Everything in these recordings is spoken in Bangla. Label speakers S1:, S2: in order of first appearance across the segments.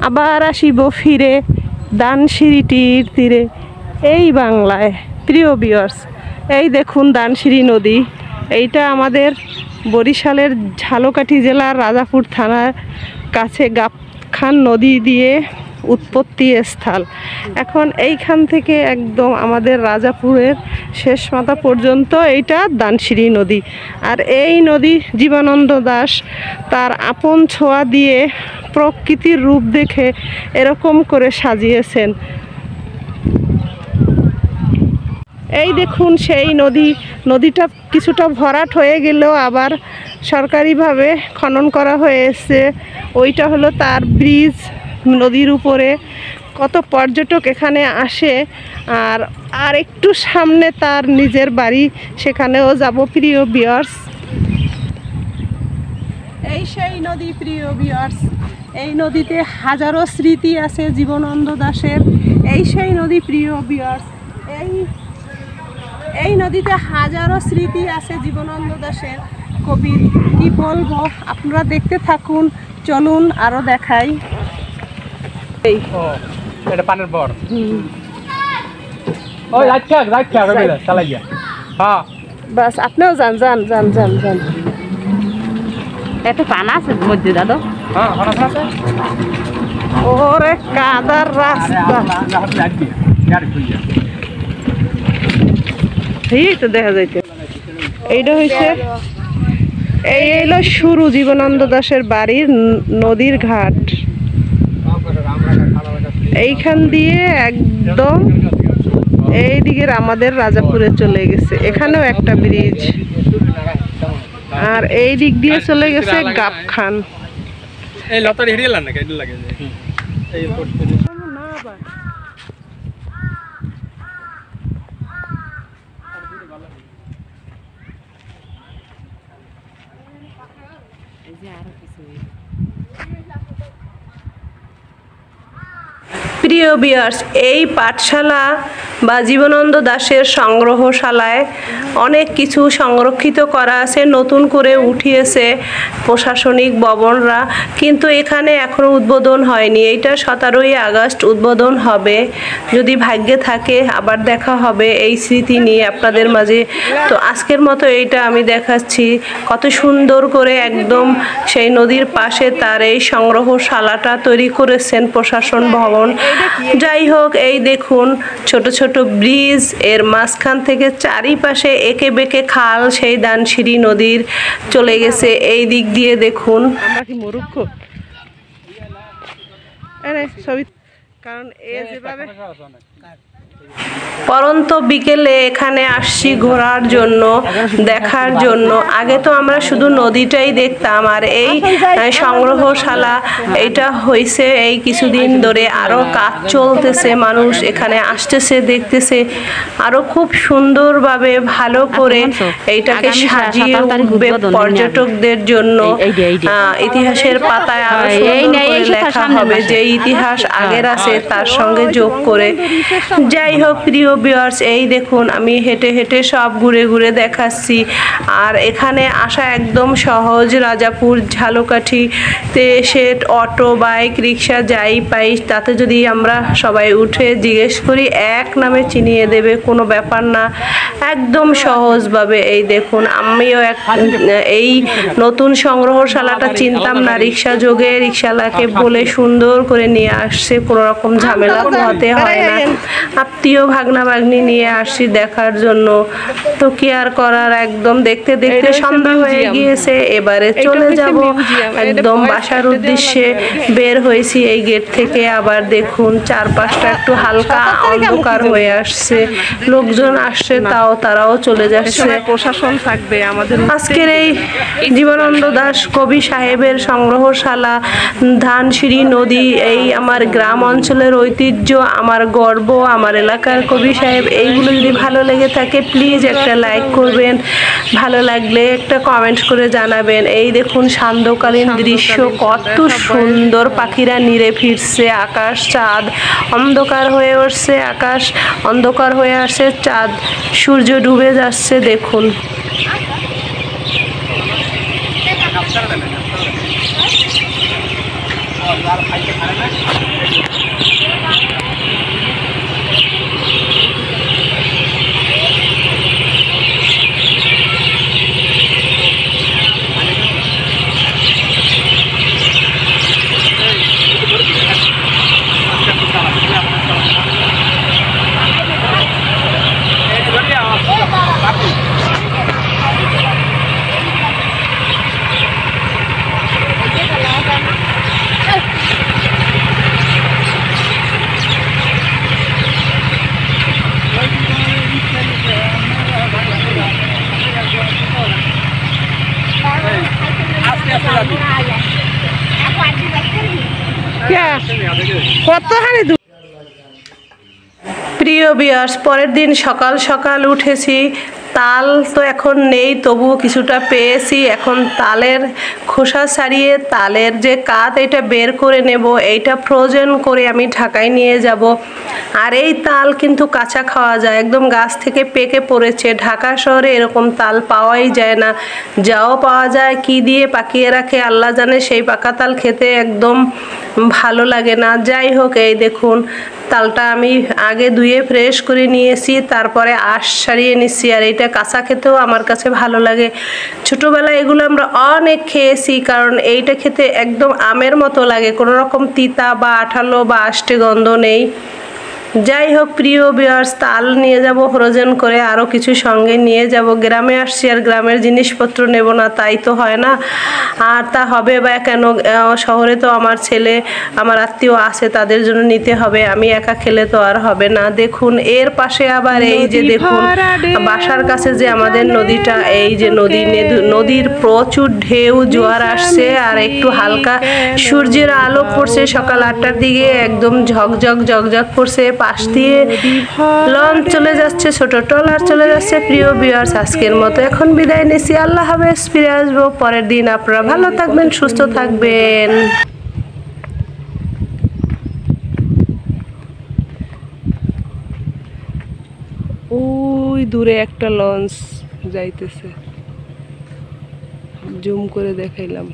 S1: আবার আসিব ফিরে দানসিঁড়িটির তীরে এই বাংলায়। প্রিয় ভিউয়ার্স, এই দেখুন দানসিঁড়ি নদী। এইটা আমাদের বরিশালের ঝালকাঠি জেলার রাজাপুর থানার কাছে গাবখান নদী দিয়ে উৎপত্তি স্থল। এখন এইখান থেকে একদম আমাদের রাজাপুরের শেষ মাথা পর্যন্ত এইটা দানসিঁড়ি নদী। আর এই নদী জীবনানন্দ দাশ তার আপন ছোঁয়া দিয়ে প্রকৃতির রূপ দেখে এরকম করে সাজিয়েছেন। এই দেখুন সেই নদী। নদীটা কিছুটা ভরাট হয়ে গেলেও আবার সরকারিভাবে খনন করা হয়েছে। ওইটা হলো তার ব্রিজ। নদীর উপরে কত পর্যটক এখানে আসে। আর একটু সামনে তার নিজের বাড়ি, সেখানেও যাব প্রিয় ভিউয়ার্স। এই সেই নদী প্রিয় ভিউয়ার্স। এই নদীতে হাজারো স্মৃতি আছে জীবনানন্দ দাশের। এই সেই নদী প্রিয় ভিউয়ার্স। এই নদীতে হাজারো স্মৃতি আছে জীবনানন্দ দাশের কবির। কি বলবো, আপনারা দেখতে থাকুন। চলুন আরো দেখাই। এই
S2: এটা পানের পর ওই রাখা চালাই যা। হ্যাঁ
S1: বাস, আপনিও যান যান যান যান যান।
S3: এত পান আছে মধ্যে দাদা।
S2: হ্যাঁ আছে।
S1: ওরে কাদার রাস্তা, এই তো দেখা যাইতে। এইটা হইছে, এই হলো শুরু জীবনানন্দ দাশের বাড়ির নদীর ঘাট। এইখান দিয়ে একদম এই দিকের আমাদের রাজাপুরে চলে গেছে। এখানেও একটা ব্রিজ। আর এই দিক দিয়ে চলে গেছে গাবখান।
S2: এই লতারি হেরিয়ে লান না কেন লাগে এই না বা
S3: এই যে আর কিছু।
S1: প্রিয় ভিউয়ার্স, এই পাঠশালা বা জীবনানন্দ দাশের সংগ্রহশালায় অনেক কিছু সংরক্ষিত করা আছে, নতুন করে উঠিয়েছে প্রশাসনিক ভবনরা, কিন্তু এখানে এখনো উদ্বোধন হয়নি। এইটা 17ই আগস্ট উদ্বোধন হবে, যদি ভাগ্যে থাকে। আবার দেখা হবে এই স্মৃতি নিয়ে আপনাদের মাঝে। তো আজকের মতো এইটা আমি দেখাচ্ছি কত সুন্দর করে একদম সেই নদীর পাশে তার এই সংগ্রহশালাটা তৈরি করেছেন প্রশাসন ভবন। যাই হোক, এই দেখুন ছোট ছোট ব্রিজ, এর মাঝখান থেকে চারিপাশে একে বেঁকে খাল সেই দানসিঁড়ি নদীর চলে গেছে। এই দিক দিয়ে দেখুন। আমরা কি মূর্খ? কারণ এ যেভাবে পরন্ত বিকেলে এখানে আসছি ঘোরার জন্য, দেখার জন্য। আগে তো আমরা শুধু নদীটাই দেখতাম। আর এই সংগ্রহশালা এইটা হয়েছে এই কিছুদিন ধরে, আরো কাজ চলতেছে, মানুষ এখানে আসতেছে, দেখতেছে, আরো খুব সুন্দরভাবে ভালো করে এইটাকে সাজিয়ে উঠবে পর্যটকদের জন্য। ইতিহাসের পাতায় আরো সুন্দর করে লেখা হবে, যে ইতিহাস আগের আছে তার সঙ্গে যোগ করে। যাই হোক প্রিয় ভিউয়ার্স, এই দেখুন আমি হেঁটে হেঁটে সব ঘুরে ঘুরে দেখাচ্ছি। আর এখানে আসা একদম সহজ। রাজাপুর ঝালকাঠিতে এসে অটো, বাইক, রিক্সা যাই পাই, তাতে যদি আমরা সবাই উঠে জিজ্ঞেস করি, এক নামে চিনিয়ে দেবে, কোনো ব্যাপার না, একদম সহজভাবে। এই দেখুন, আমিও এই নতুন সংগ্রহশালাটা চিনতাম না। রিক্সা যোগে রিক্সাওয়ালাকে বলে সুন্দর করে নিয়ে আসছে, কোনো রকম ঝামেলা পোহাতে হয় না। আত্মীয় ভাগনা ভাগ্নি নিয়ে আসছি দেখার জন্য। তো কি আর করার, একদম দেখতে দেখতে সন্ধ্যা হয়ে গিয়েছে। এবারে চলে যাব একদম বাসার উদ্দেশ্যে বের হয়েছি এই গেট থেকে। আবার দেখুন চারপাশটা একটু হালকা অন্ধকার হয়ে আসছে, লোকজন আসছে, তারাও চলে যাচ্ছে। প্রশাসন থাকবে আমাদের। আজকের এই জীবনানন্দ দাশ কবি সাহেবের সংগ্রহশালা, ধানসিঁড়ি নদী, এই আমার গ্রাম অঞ্চলের ঐতিহ্য, আমার গর্ব, আমার এলাকার কবি সাহেব। এইগুলো যদি ভালো লেগে থাকে প্লিজ একটা লাইক করবেন, ভালো লাগলে একটা কমেন্ট করে জানাবেন। এই দেখুন সান্ধ্যকালীন দৃশ্য, কত সুন্দর, পাখিরা নিরে ফিরছে, আকাশ চাঁদ অন্ধকার হয়ে উঠছে, আকাশ অন্ধকার হয়ে আসছে, চাঁদ সূর্য ডুবে যাচ্ছে। দেখুন কতখানি প্রিয় ভিউয়ার্স, পরের দিন সকাল সকাল উঠেছি। তাল তো এখন নেই, তবুও কিছুটা পেয়েছি। এখন তালের খোসা ছাড়িয়ে তালের যে কাত এটা বের করে নেব। এইটা ফ্রোজেন করে আমি ঢাকায় নিয়ে যাব। আর এই তাল কিন্তু কাঁচা খাওয়া যায়, একদম গাছ থেকে পেকে পড়েছে। ঢাকা শহরে এরকম তাল পাওয়াই যায় না, যাও পাওয়া যায় কি দিয়ে পাকিয়ে রাখে আল্লাহ জানে। সেই পাকা তাল খেতে একদম ভালো লাগে না। যাই হোক, এই দেখুন তালটা আমি আগে ধুয়ে ফ্রেশ করে নিয়েছি, তারপরে আঁশ ছাড়িয়ে নিচ্ছি। আর এইটা কাঁচা খেতেও আমার কাছে ভালো লাগে। ছোটোবেলায় এগুলো আমরা অনেক খেয়েছি, কারণ এইটা খেতে একদম আমের মতো লাগে, কোনো রকম তিতা বা আঠালো বা আষ্টে গন্ধ নেই। যাই হোক প্রিয় ভিউয়ার্স, তাল নিয়ে যাব ফ্রোজেন করে, আরও কিছু সঙ্গে নিয়ে যাব। গ্রামে আসছি আর গ্রামের জিনিসপত্র নেব না তাই তো হয় না। আর তা হবে বা কেন, শহরে তো আমার ছেলে আমার আত্মীয় আছে, তাদের জন্য নিতে হবে। আমি একা খেলে তো আর হবে না। দেখুন এর পাশে আবার এই যে দেখুন বাসার কাছে যে আমাদের নদীটা, এই যে নদীর প্রচুর ঢেউ জোয়ার আসছে। আর একটু হালকা সূর্যের আলো পড়ছে সকাল 8টার দিকে, একদম ঝকঝক ঝকঝক করছে। পাশ দিয়ে লঞ্চ চলে যাচ্ছে, ছোট ট্রলার চলে যাচ্ছে। প্রিয় ভিউয়ার্স, আজকের মতো এখন বিদায় নিচ্ছি। আল্লাহ হাফেজ, ফিরে আসবো পরের দিন। আপনারা ভালো থাকবেন, সুস্থ থাকবেন। ওই দূরে একটা লঞ্চ যাইতেছে, জুম করে দেখাইলাম।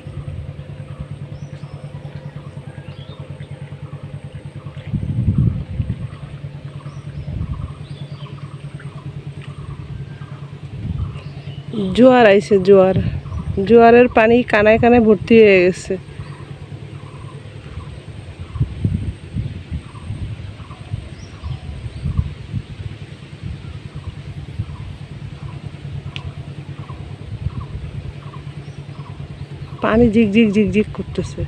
S1: জোয়ার আইছে, জোয়ারের পানি কানায় কানায় ভর্তি হয়ে গেছে। পানি ঝিকঝিক ঝিকঝিক করতেছে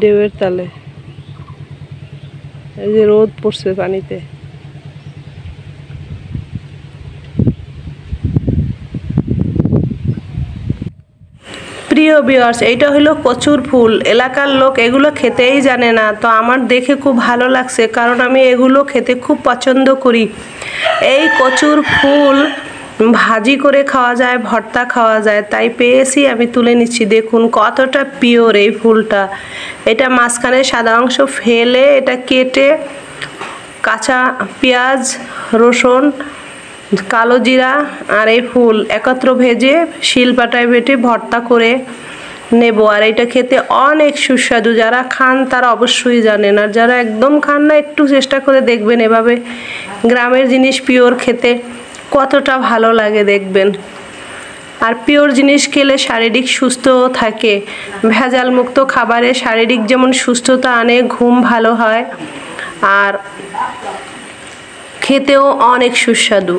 S1: ঢেউয়ের তালে। এই যে রোদ পড়ছে পানিতে। প্রিয় ভিউয়ার্স, এইটা হলো কচুর ফুল। এলাকার লোক এগুলো খেতেই জানে না, তো আমার দেখে খুব ভালো লাগছে, কারণ আমি এগুলো খেতে খুব পছন্দ করি। এই কচুর ফুল ভাজি করে খাওয়া যায়, ভর্তা খাওয়া যায়, তাই পেয়েছি আমি তুলে নিচ্ছি। দেখুন কতটা পিওর এই ফুলটা। এটা মাঝখানে সাদা অংশ ফেলে এটা কেটে কাঁচা পেঁয়াজ, রসুন, কালো জিরা আর এই ফুল একত্র ভেজে শিলপাটায় বেটে ভর্তা করে নেব। আর এটা খেতে অনেক সুস্বাদু। যারা খান তারা অবশ্যই জানেন, আর যারা একদম খান না একটু চেষ্টা করে দেখবেন। এভাবে গ্রামের জিনিস পিওর খেতে কতটা ভালো লাগে দেখবেন। আর পিওর জিনিস খেলে শারীরিক সুস্থও থাকে। ভেজাল মুক্ত খাবারে শারীরিক যেমন সুস্থতা আনে, ঘুম ভালো হয়, আর খেতেও অনেক সুস্বাদু।